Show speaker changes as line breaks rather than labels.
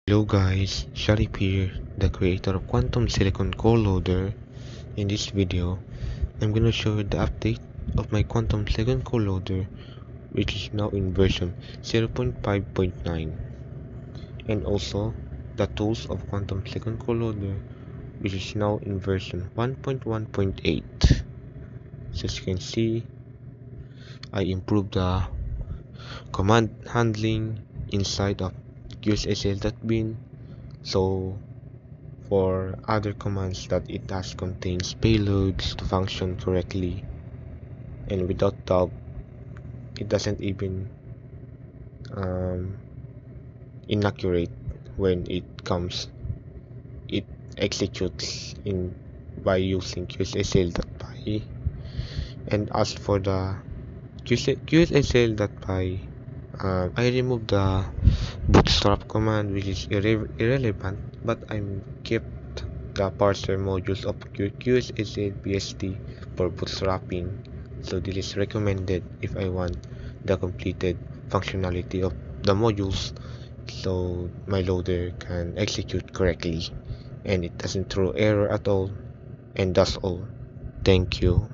Hello guys, Sharif here, the creator of Quantum Silicon Core Loader. In this video, I'm gonna show you the update of my Quantum Silicon Core Loader, which is now in version 0.5.9, and also the tools of Quantum Silicon Core Loader, which is now in version 1.1.8. So as you can see, I improved the command handling inside of QSSL.bin. So for other commands that it has contains payloads to function correctly, and without doubt it doesn't even inaccurate when it executes in by using QSSL.py. And as for the QSSL.py, I removed the bootstrap command, which is irrelevant, but I'm kept the parser modules of QSSL BSD for bootstrapping, so this is recommended if I want the completed functionality of the modules, so my loader can execute correctly and it doesn't throw error at all. And that's all. Thank you.